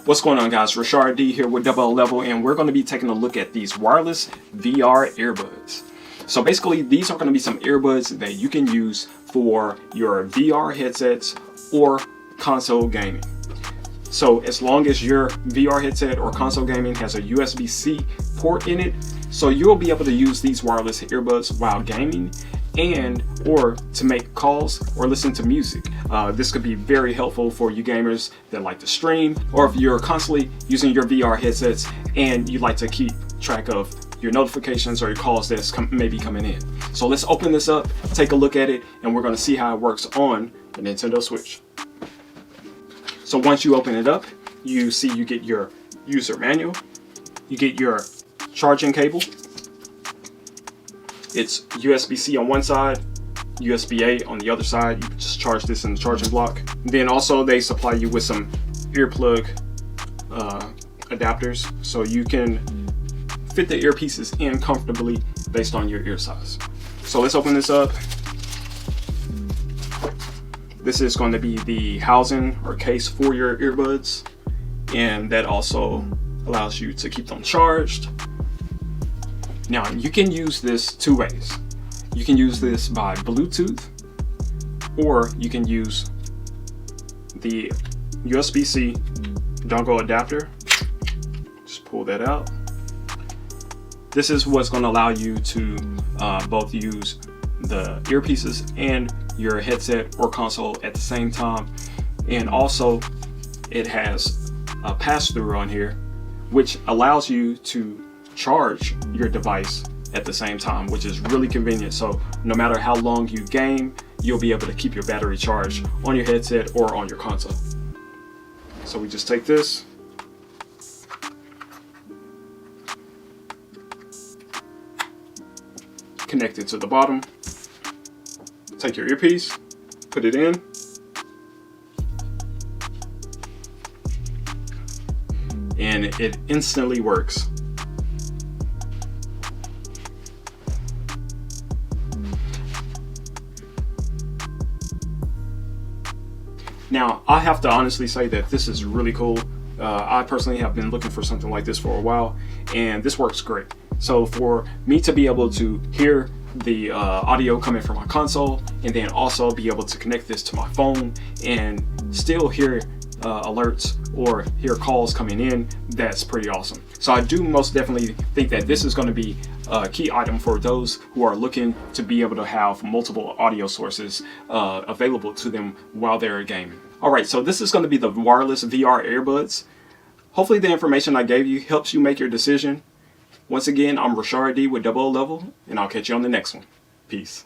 What's going on, guys? Rashard D here with Double Level, and we're going to be taking a look at these wireless VR earbuds. So basically, these are going to be some earbuds that you can use for your VR headsets or console gaming. So as long as your VR headset or console gaming has a USB-C port in it, so you'll be able to use these wireless earbuds while gaming and or to make calls or listen to music. This could be very helpful for you gamers that like to stream, or if you're constantly using your VR headsets and you like to keep track of your notifications or your calls that's maybe coming in. So let's open this up, take a look at it, and we're going to see how it works on the Nintendo Switch. So once you open it up, you see you get your user manual, you get your charging cable. It's USB-C on one side, USB-A on the other side. You just charge this in the charging block. And then also they supply you with some earplug adapters, so you can fit the earpieces in comfortably based on your ear size. So let's open this up. This is going to be the housing or case for your earbuds, and that also allows you to keep them charged. Now, you can use this two ways. You can use this by Bluetooth, or you can use the USB-C dongle adapter. Just pull that out. This is what's going to allow you to both use the earpieces and your headset or console at the same time. And also, it has a pass-through on here, which allows you to charge your device at the same time, which is really convenient. So no matter how long you game, you'll be able to keep your battery charged on your headset or on your console. So we just take this, connect it to the bottom, take your earpiece, put it in, and it instantly works. Now, I have to honestly say that this is really cool. I personally have been looking for something like this for a while, and this works great. So for me to be able to hear the audio coming from my console, and then also be able to connect this to my phone and still hear alerts or hear calls coming in, that's pretty awesome. So I do most definitely think that this is going to be a key item for those who are looking to be able to have multiple audio sources available to them while they're gaming. Alright, so this is going to be the wireless VR earbuds. Hopefully the information I gave you helps you make your decision. Once again, I'm Rashard D with Double Level, and I'll catch you on the next one. Peace.